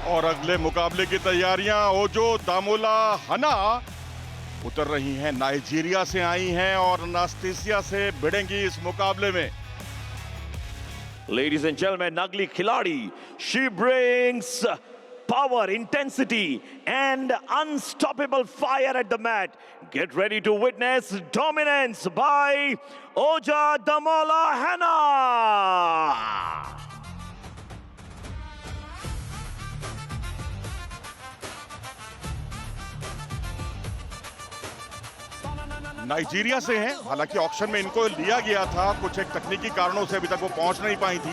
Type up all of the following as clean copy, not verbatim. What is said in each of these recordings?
और अगले मुकाबले की तैयारियां ओजो दामोला हना उतर रही हैं। नाइजीरिया से आई हैं और एनास्टेसिया से भिड़ेंगी इस मुकाबले में। Ladies and gentlemen, अगली खिलाड़ी, she brings power, intensity and unstoppable fire at the mat. Get ready to witness dominance by Ojo Damola Hana. Nigeria से हैं, हालांकि ऑक्शन में इनको लिया गया था, कुछ एक तकनीकी कारणों से अभी तक वो पहुंच नहीं पाई थी।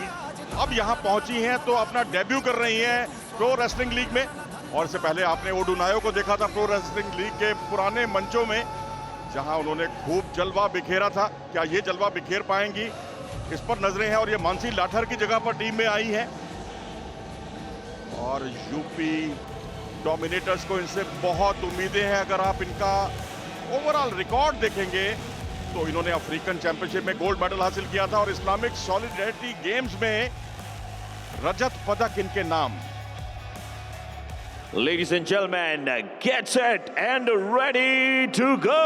अब यहां पहुंची हैं तो अपना डेब्यू कर रही हैं प्रो रेसलिंग लीग में। और इससे पहले आपने ओडुनायो को देखा था प्रो रेसलिंग लीग के पुराने मंचों में, जहां उन्होंने खूब जलवा बिखेरा था। क्या ये जलवा बिखेर पाएंगी, इस पर नजरें हैं। और ये मानसी लाठर की जगह पर टीम में आई है और यूपी डोमिनेटर्स को इनसे बहुत उम्मीदें हैं। अगर आप इनका ओवरऑल रिकॉर्ड देखेंगे तो इन्होंने अफ्रीकन चैंपियनशिप में गोल्ड मेडल हासिल किया था और इस्लामिक सॉलिडेरिटी गेम्स में रजत पदक इनके नाम। Ladies and gentlemen, get set and ready to go.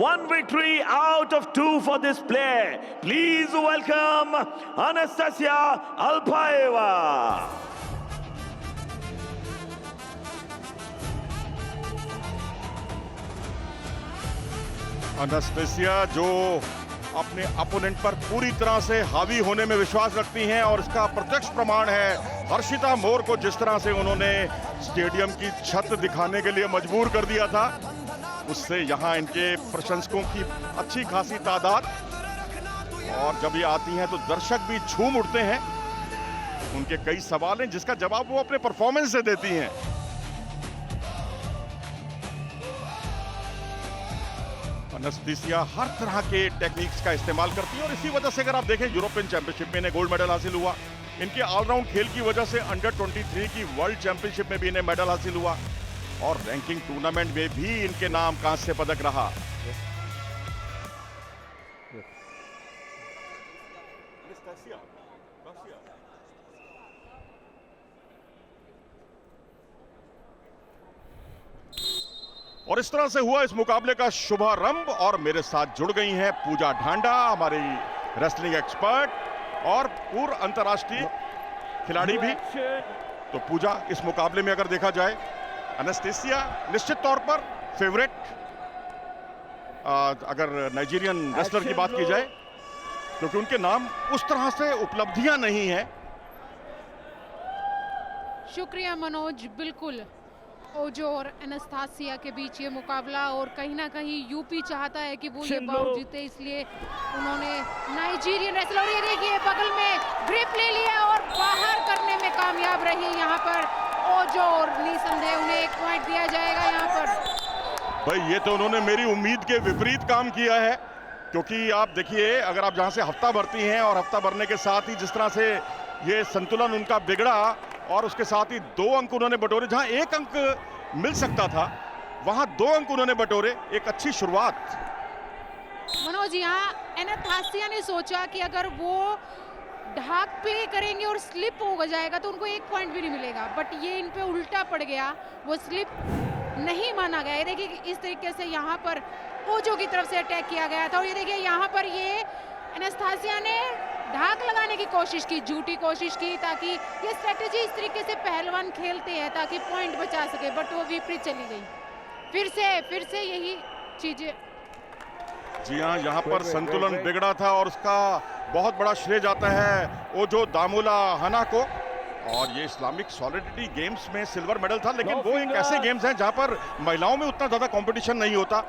One victory out of 2 for this player. Please welcome Anastasia Alpaeva. Anastasia जो अपने अपोनेंट पर पूरी तरह से हावी होने में विश्वास रखती हैं और इसका प्रत्यक्ष प्रमाण है हर्षिता मोर को जिस तरह से उन्होंने स्टेडियम की छत दिखाने के लिए मजबूर कर दिया था, उससे यहाँ इनके प्रशंसकों की अच्छी खासी तादाद। और जब ये आती हैं तो दर्शक भी झूम उठते हैं। उनके कई सवाल हैं जिसका जवाब वो अपने परफॉर्मेंस से देती हैं। एनास्टेसिया हर तरह के टेक्निक्स का इस्तेमाल करती है और इसी वजह से अगर आप देखें यूरोपियन चैंपियनशिप में इन्हें गोल्ड मेडल हासिल हुआ। इनके ऑलराउंड खेल की वजह से अंडर 23 की वर्ल्ड चैंपियनशिप में भी इन्हें मेडल हासिल हुआ और रैंकिंग टूर्नामेंट में भी इनके नाम कांस्य पदक रहा। और इस तरह से हुआ इस मुकाबले का शुभारंभ और मेरे साथ जुड़ गई हैं पूजा ढांडा, हमारी रेसलिंग एक्सपर्ट और पूर्व अंतर्राष्ट्रीय खिलाड़ी भी। तो पूजा, इस मुकाबले में अगर देखा जाए एनास्टेसिया निश्चित तौर पर फेवरेट, अगर नाइजीरियन रेसलर की बात की जाए, क्योंकि उनके नाम उस तरह से उपलब्धियां नहीं है। शुक्रिया मनोज। बिल्कुल ओजो और एनास्टेसिया के बीच ये मुकाबला, और कहीं ना कहीं यूपी चाहता है कि वो ये बाउट जीते, इसलिए उन्होंने नाइजीरियन रेसलर, और ये देखिए बगल में ग्रिप ले लिया और बाहर करने में कामयाब रही यहाँ पर ओजो, और निसंदेह उन्हें 1 पॉइंट दिया जाएगा यहाँ पर। भाई ये तो उन्होंने मेरी उम्मीद के विपरीत काम किया है, क्योंकि आप देखिए अगर आप जहां से हफ्ता भरती हैं और हफ्ता भरने के साथ ही जिस तरह से ये संतुलन उनका बिगड़ा और उसके साथ ही 2 अंक उन्होंने बटोरे, जहां 1 अंक मिल सकता था वहां 2 अंक उन्होंने बटोरे। एक अच्छी शुरुआत। मनोज, यहाँ एनास्टेसिया ने सोचा कि अगर वो ढाक प्ले करेंगे और स्लिप हो जाएगा तो उनको 1 पॉइंट भी नहीं मिलेगा, बट ये इन पे उल्टा पड़ गया, वो स्लिप नहीं माना गया। ये देखिए इस तरीके से यहाँ पर ओजो की तरफ से अटैक किया गया था, और ये देखिए यहाँ पर ये एनास्टेसिया ने ढाक लगाने की कोशिश की, झूठी कोशिश की, ताकि ये स्ट्रेटेजी इस तरीके से पहलवान खेलते हैं ताकि पॉइंट बचा सके, बट वो विपरीत चली गई। फिर से यही चीजें। जी हाँ, यहाँ पर संतुलन बिगड़ा था और उसका बहुत बड़ा श्रेय जाता है ओजो दामोला हना को। और ये इस्लामिक सॉलिडिटी गेम्स में सिल्वर मेडल था, लेकिन वो एक ऐसे गेम्स हैं जहाँ पर महिलाओं में उतना ज्यादा कंपटीशन नहीं होता।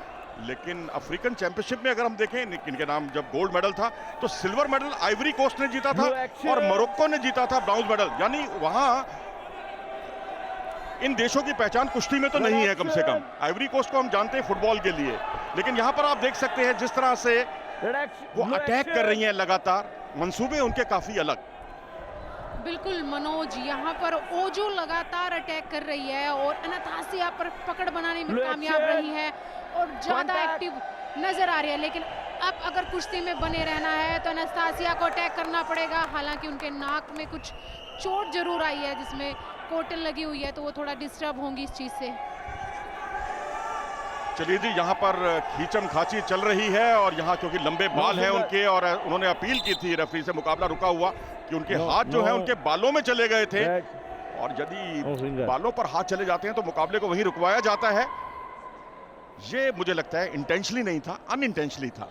लेकिन अफ्रीकन चैंपियनशिप में अगर हम देखें इनके नाम, जब गोल्ड मेडल था तो सिल्वर मेडल आइवरी कोस्ट ने जीता था और मोरक्को ने जीता था ब्रॉन्ज मेडल। यानी वहां इन देशों की पहचान कुश्ती में तो नहीं है कम से कम। आइवरी कोस्ट को हम जानते हैं फुटबॉल के लिए, लेकिन यहां पर आप देख सकते हैं जिस तरह से वो अटैक कर रही हैं लगातार, मंसूबे उनके काफी अलग। बिल्कुल मनोज, यहाँ पर ओजो लगातार अटैक कर रही है और एनास्टेसिया पर पकड़ बनाने में कामयाब रही है और ज्यादा एक्टिव नजर आ रही है। लेकिन अब अगर कुश्ती में बने रहना है तो एनास्टेसिया को अटैक करना पड़ेगा। हालांकि उनके नाक में कुछ चोट जरूर आई है जिसमें कोटन लगी हुई है तो वो थोड़ा डिस्टर्ब होंगी इस चीज से। चलिए जी, यहाँ पर खींचम खाची चल रही है और यहाँ क्योंकि लंबे बाल हैं उनके और उन्होंने अपील की थी रेफरी से, मुकाबला रुका हुआ कि उनके हाथ जो है उनके बालों में चले गए थे और यदि बालों पर हाथ चले जाते हैं तो मुकाबले को वहीं रुकवाया जाता है। ये मुझे लगता है इंटेंशनली नहीं था, अनइंटेंशनली था।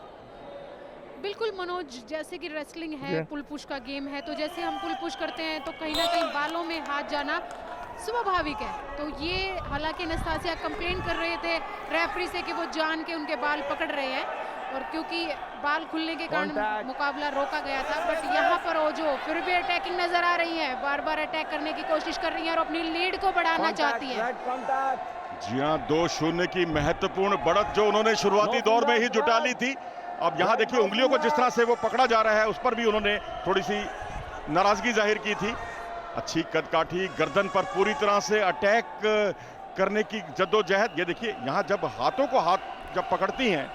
बिल्कुल मनोज, जैसे कि रेसलिंग है, पुल पुश का गेम है, तो जैसे हम पुल पुश करते हैं तो कहीं ना कहीं बालों में हाथ जाना स्वाभाविक है। तो ये हालांकि एनास्तासिया कंप्लेन कर रहे थे रेफरी से कि वो जान के उनके बाल पकड़ रहे हैं और क्योंकि बाल खुलने के कारण मुकाबला रोका गया था। बट यहाँ पर ओजो फिर भी अटैकिंग नजर आ रही है, बार बार अटैक करने की कोशिश कर रही है और अपनी लीड को बढ़ाना चाहती है। जी हाँ, 2-0 की महत्वपूर्ण बढ़त जो उन्होंने शुरुआती दौर में ही जुटा ली थी। अब यहाँ देखिए उंगलियों को जिस तरह से वो पकड़ा जा रहा है उस पर भी उन्होंने थोड़ी सी नाराजगी जाहिर की थी। अच्छी कदकाठी, गर्दन पर पूरी तरह से अटैक करने की जद्दोजहद। ये देखिए यहाँ जब हाथों को हाथ जब पकड़ती हैं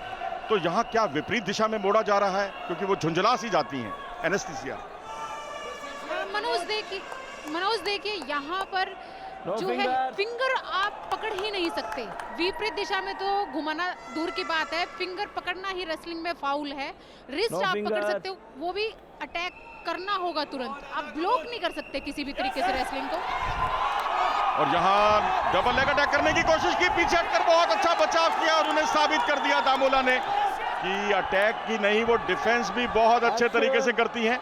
तो यहाँ क्या विपरीत दिशा में मोड़ा जा रहा है क्योंकि वो झुंझला सी जाती हैं एनेस्थीसिया। मनोज देखिए यहाँ पर जो है फिंगर आप पकड़ ही नहीं सकते, विपरीत दिशा में तो घुमाना दूर की बात है, फिंगर पकड़ना ही रेसलिंग में फाउल है। रिस्ट आप पकड़ सकते हो, वो भी अटैक करना होगा तुरंत, आप ब्लॉक नहीं कर सकते किसी भी तरीके से रेसलिंग को। और यहाँ डबल लेग अटैक करने की कोशिश की, पीछे हटकर बहुत अच्छा बचाव किया और उन्हें साबित कर दिया दामोला ने कि अटैक की नहीं वो डिफेंस भी बहुत अच्छे तरीके से करती हैं।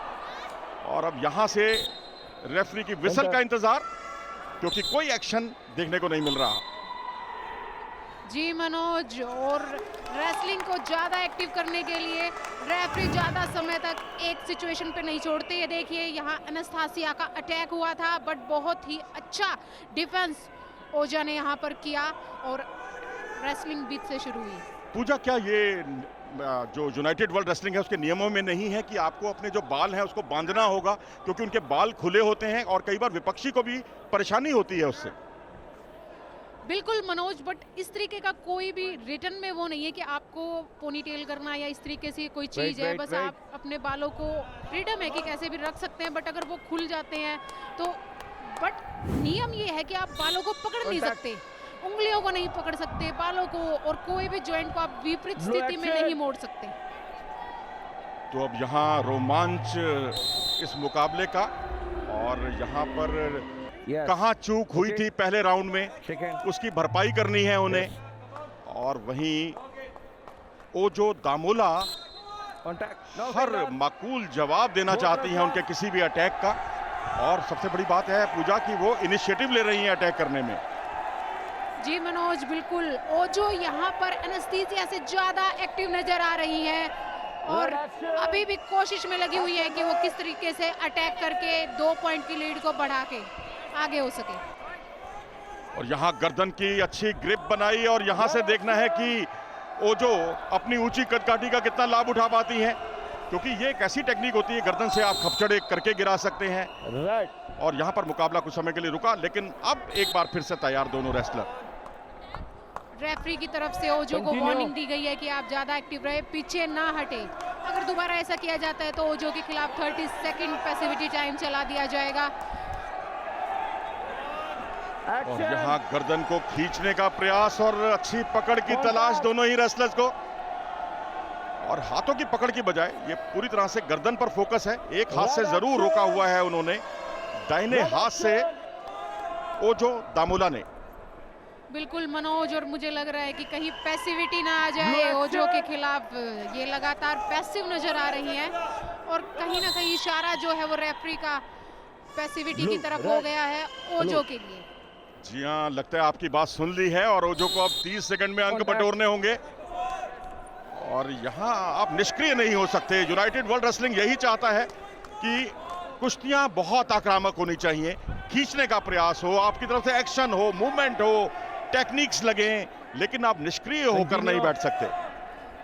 और अब यहाँ से रेफरी की विसल का इंतजार क्योंकि कोई एक्शन देखने को नहीं मिल रहा। जी मनोज, और रेसलिंग को ज्यादा एक्टिव करने के लिए रेफरी ज्यादा समय तक एक सिचुएशन पे नहीं छोड़ते। ये देखिए यहाँ एनास्तासिया का अटैक हुआ था बट बहुत ही अच्छा डिफेंस ओजा ने यहाँ पर किया और रेसलिंग बीच से शुरू हुई। पूजा, क्या ये जो यूनाइटेड वर्ल्ड रेसलिंग है उसके नियमों में नहीं है कि आपको अपने जो बाल हैं उसको बांधना होगा क्योंकि उनके बाल खुले होते हैं और कई बार विपक्षी को भी परेशानी होती है उससे? बिल्कुल मनोज, बट इस तरीके का कोई भी रिटर्न में वो नहीं है कि आपको पोनीटेल करना या इस तरीके से कोई चीज है। बस आप अपने बालों को फ्रीडम है कि कैसे भी रख सकते हैं, बट अगर वो खुल जाते हैं तो बट नियम ये है कि आप बालों को पकड़ नहीं सकते, उंगलियों को नहीं पकड़ सकते, बालों को, और कोई भी जॉइंट को आप विपरीत स्थिति में नहीं मोड़ सकते। तो अब यहाँ रोमांच इस मुकाबले का, और यहाँ पर कहाँ चूक हुई थी पहले राउंड में उसकी भरपाई करनी है उन्हें। और वहीं ओजो दामोला हर माकूल जवाब देना चाहती हैं उनके किसी भी अटैक का। और सबसे बड़ी बात है पूजा कि वो इनिशिएटिव ले रही हैं अटैक करने में। जी मनोज, बिल्कुल ओजो यहाँ पर एनेस्थीसिया से ज्यादा एक्टिव नजर आ रही है और अभी भी कोशिश में लगी हुई है कि वो किस तरीके से अटैक करके 2 पॉइंट की लीड को बढ़ा के आगे हो सके। और यहाँ गर्दन की अच्छी ग्रिप बनाई और यहाँ से देखना है कि ओजो अपनी ऊंची कदकाठी का कितना लाभ उठा पाती हैं क्योंकि ये एक ऐसी टेक्निक होती है गर्दन से आप खपचड़े करके गिरा सकते हैं। और यहाँ पर मुकाबला कुछ समय के लिए रुका लेकिन अब एक बार फिर से तैयार दोनों रेसलर। रेफरी की तरफ से ओजो को वार्निंग दी गई है कि आप ज्यादा एक्टिव रहे, पीछे ना हटे। अगर दोबारा ऐसा किया जाता है तो ओजो के खिलाफ 30 सेकंड पैसिविटी टाइम चला दिया जाएगा। और यहाँ गर्दन को खींचने का प्रयास और अच्छी पकड़ की तलाश दोनों ही रेसलर्स को, और हाथों की पकड़ की बजाय ये पूरी तरह से गर्दन पर फोकस है। एक हाथ से जरूर रोका हुआ है उन्होंने, दाहिने हाथ से ओजो दामोला ने। बिल्कुल मनोज, और मुझे लग रहा है कि कहीं पैसिविटी ना आ जाए ओजो के खिलाफ। ये लगातार पैसिव नजर आ रही हैं और कहीं ना कहीं इशारा जो है वो रेफरी का पैसिविटी की तरफ हो गया है ओजो के लिए। जी हाँ, लगता है आपकी बात सुन ली है और ओजो को अब 30 सेकंड में अंक बटोरने होंगे। और यहाँ आप निष्क्रिय नहीं हो सकते। यूनाइटेड वर्ल्ड रेसलिंग यही चाहता है कि कुश्तियां बहुत आक्रामक होनी चाहिए, खींचने का प्रयास हो, आपकी तरफ से एक्शन हो, मूवमेंट हो, टेक्निक्स लगें, लेकिन आप निष्क्रिय होकर नहीं बैठ सकते।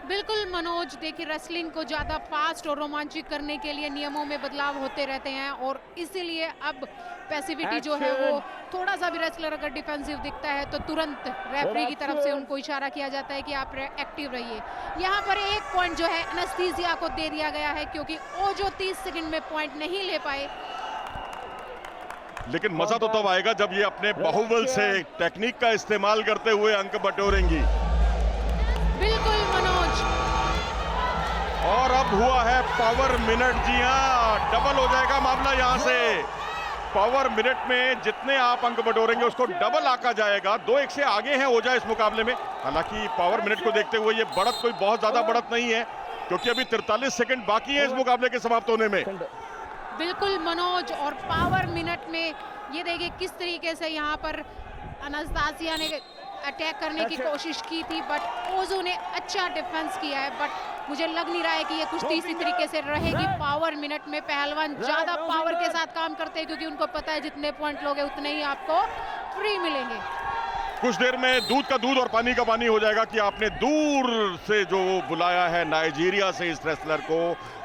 बिल्कुल मनोज, देखिए रेसलिंग को ज्यादा फास्ट और रोमांचित करने के लिए नियमों में बदलाव होते रहते हैं और इसीलिए अब पैसिविटी जो है वो थोड़ा सा भी रेसलर अगर डिफेंसिव दिखता है तो तुरंत रेफरी की तरफ से उनको इशारा किया जाता है कि आप एक्टिव रहिए। यहाँ पर 1 पॉइंट जो है एनेस्थीसिया को दे दिया गया है क्योंकि ओजो 30 सेकंड में पॉइंट नहीं ले पाए। लेकिन मजा तो तब आएगा जब ये अपने बाहुबल से टेक्निक का इस्तेमाल करते हुए अंक बटोरेंगी। बिल्कुल मनोज। और अब हुआ है पावर मिनट। जी हाँ, डबल हो जाएगा मामला यहाँ से। पावर मिनट में जितने आप अंक बटोरेंगे उसको डबल आका जाएगा। 2-1 से आगे हैं ओझा इस मुकाबले में। हालांकि पावर मिनट को देखते हुए ये बढ़त कोई बहुत ज्यादा बढ़त नहीं है, क्योंकि अभी 43 सेकंड बाकी है इस मुकाबले के समाप्त होने में। बिल्कुल मनोज। और पावर मिनट में ये देखिए किस तरीके से यहाँ पर अनास्तासिया ने अटैक करने की कोशिश की थी, बट ओजो ने अच्छा डिफेंस किया है। बट मुझे लग नहीं रहा है कि ये कुश्ती इसी तरीके से रहेगी। पावर मिनट में पहलवान ज्यादा पावर के साथ काम करते हैं, क्योंकि उनको पता है जितने पॉइंट लोगे उतने ही आपको फ्री मिलेंगे। कुछ देर में दूध का दूध और पानी का पानी हो जाएगा कि आपने दूर से जो बुलाया है नाइजीरिया से इस रेसलर को,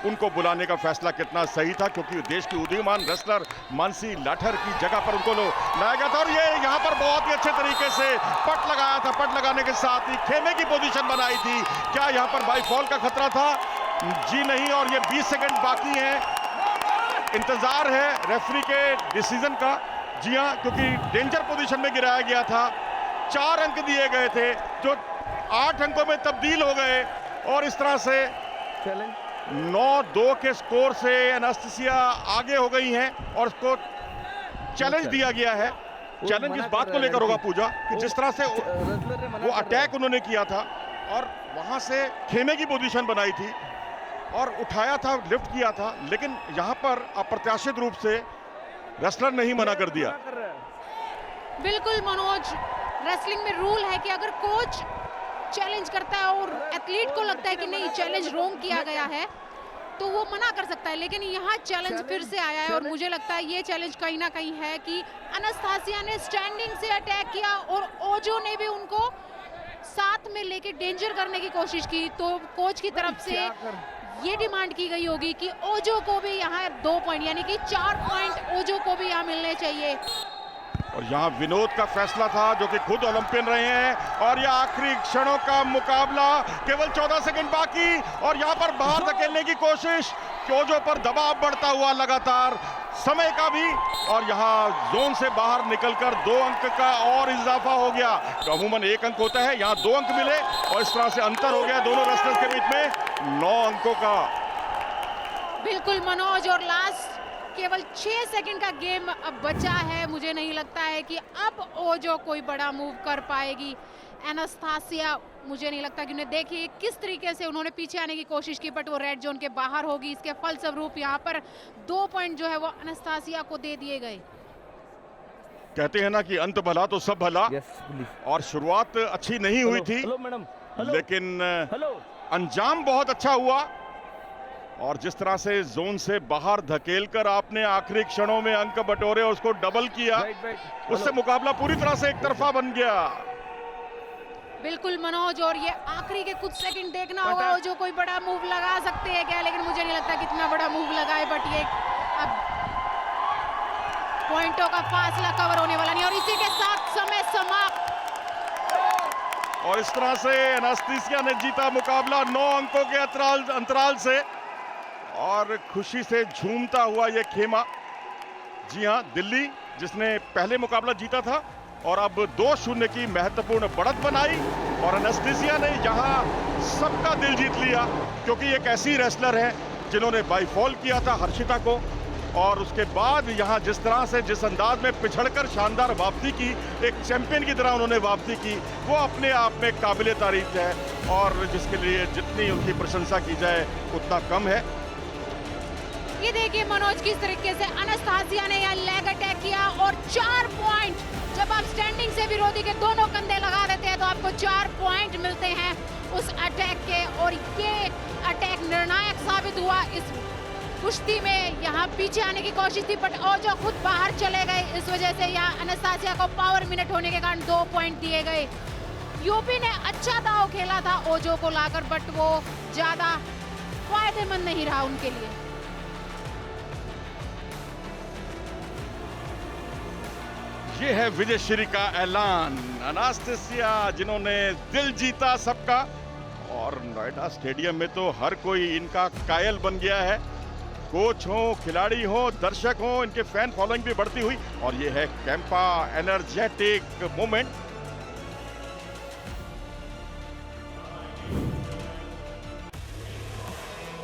उनको बुलाने का फैसला कितना सही था, क्योंकि देश की उदीयमान रेसलर मानसी लाठर की जगह पर उनको लाया गया था। और ये यहाँ पर बहुत ही अच्छे तरीके से पट लगाया था। पट लगाने के साथ ही खेमे की पोजीशन बनाई थी। क्या यहाँ पर बाई फॉल का खतरा था? जी नहीं। और ये 20 सेकंड बाकी है, इंतजार है रेफरी के डिसीजन का। जी हाँ, क्योंकि डेंजर पोजीशन में गिराया गया था। 4 अंक दिए गए थे जो 8 अंकों में तब्दील हो गए, और इस तरह से 9-2 के स्कोर से एनास्टेसिया आगे हो गई हैं। और उसको चैलेंज दिया गया है। चैलेंज इस बात को लेकर होगा पूजा कि जिस तरह से वो अटैक उन्होंने किया था और वहां से खेमे की पोजीशन बनाई थी और उठाया था, लिफ्ट किया था, लेकिन यहां पर अप्रत्याशित रूप से रेसलर ने ही मना कर दिया। बिल्कुल मनोज। रेसलिंग में रूल है कि अगर कोच चैलेंज करता है और एथलीट को लगता है कि नहीं चैलेंज रॉन्ग किया गया है, तो वो मना कर सकता है। लेकिन यहाँ चैलेंज फिर से आया है, और मुझे लगता है ये चैलेंज कहीं ना कहीं है कि अनास्तासिया ने स्टैंडिंग से अटैक किया और ओजो ने भी उनको साथ में लेके डेंजर करने की कोशिश की। तो कोच की तरफ से ये डिमांड की गई होगी कि ओजो को भी यहाँ 2 पॉइंट यानी कि 4 पॉइंट ओजो को भी यहाँ मिलने चाहिए। और यहाँ विनोद का फैसला था, जो कि खुद ओलंपियन रहे हैं। और यह आखिरी क्षणों का मुकाबला, केवल 14 सेकंड बाकी, और यहाँ पर बाहर धकेलने की कोशिश, ओजो पर दबाव बढ़ता हुआ लगातार, समय का भी। और यहाँ जोन से बाहर निकलकर 2 अंक का और इजाफा हो गया। तो अमूमन 1 अंक होता है, यहाँ 2 अंक मिले, और इस तरह से अंतर हो गया दोनों रेसलर्स के बीच में 9 अंकों का। बिल्कुल मनोज। और लास्ट केवल 6 सेकंड का गेम अब बचा है। मुझे नहीं लगता है कि अब ओजो कोई बड़ा मूव कर पाएगी। एनास्तासिया मुझे नहीं लगता कि उन्हें देखिए किस तरीके से उन्होंने पीछे आने की कोशिश की, बट वो रेड जोन के बाहर होगी। इसके फलस्वरूप यहाँ पर 2 पॉइंट जो है वो एनास्तासिया को दे दिए गए। कहते हैं ना कि अंत भला तो सब भला। और शुरुआत अच्छी नहीं हुई थी, लेकिन अंजाम बहुत अच्छा हुआ। और जिस तरह से जोन से बाहर धकेलकर आपने आखिरी क्षणों में अंक बटोरे और उसको डबल किया, उससे मुकाबला पूरी तरह से एक तरफा बन गया। बिल्कुल मनोज। और ये आखिरी के कुछ सेकंड देखना होगा, जो कोई बड़ा मूव लगा सकते हैं क्या, लेकिन मुझे नहीं लगता कितना बड़ा मूव लगाए। बट ये अब पॉइंटों का फासला कवर होने वाला नहीं, और इसी के साथ समय समाप्त। और इस तरह से एनास्टेसिया ने जीता मुकाबला 9 अंकों के अंतराल से। और खुशी से झूमता हुआ ये खेमा, जी हां, दिल्ली जिसने पहले मुकाबला जीता था और अब 2-0 की महत्वपूर्ण बढ़त बनाई। और एनास्टेसिया ने यहां सबका दिल जीत लिया, क्योंकि एक ऐसी रेसलर है जिन्होंने बाई फॉल किया था हर्षिता को, और उसके बाद यहां जिस तरह से, जिस अंदाज में पिछड़कर शानदार वापसी की, एक चैंपियन की तरह उन्होंने वापसी की, वो अपने आप में काबिले तारीफ है। और जिसके लिए जितनी उनकी प्रशंसा की जाए उतना कम है। ये देखिए मनोज किस तरीके से अनास्तासिया ने यहाँ लेग अटैक किया, और 4 पॉइंट। जब आप स्टैंडिंग से विरोधी के दोनों कंधे लगा देते हैं तो आपको 4 पॉइंट मिलते हैं उस अटैक के। और ये अटैक निर्णायक साबित हुआ इस कुश्ती में। यहाँ पीछे आने की कोशिश थी, बट ओजो खुद बाहर चले गए। इस वजह से यहाँ अनास्तासिया को पावर मिनट होने के कारण 2 पॉइंट दिए गए। यूपी ने अच्छा दाव खेला था ओजो को लाकर, बट वो ज्यादा फायदेमंद नहीं रहा उनके लिए। ये है विजयश्री का ऐलान। अनास्टेसिया जिन्होंने दिल जीता सबका, और नोएडा स्टेडियम में तो हर कोई इनका कायल बन गया है। कोच हो, खिलाड़ी हो, दर्शक हो, इनके फैन फॉलोइंग भी बढ़ती हुई। और ये है कैंपा एनर्जेटिक मोमेंट।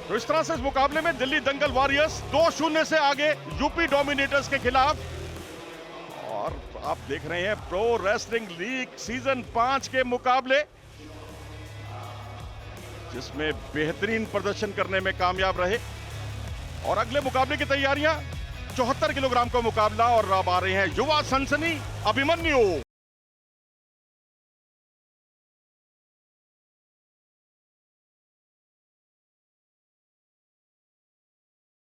तो इस तरह से इस मुकाबले में दिल्ली दंगल वॉरियर्स 2-0 से आगे यूपी डोमिनेटर्स के खिलाफ। और आप देख रहे हैं प्रो रेसलिंग लीग सीजन 5 के मुकाबले, जिसमें बेहतरीन प्रदर्शन करने में कामयाब रहे। और अगले मुकाबले की तैयारियां, 74 किलोग्राम का मुकाबला। और अब आ रहे हैं युवा सनसनी अभिमन्यु।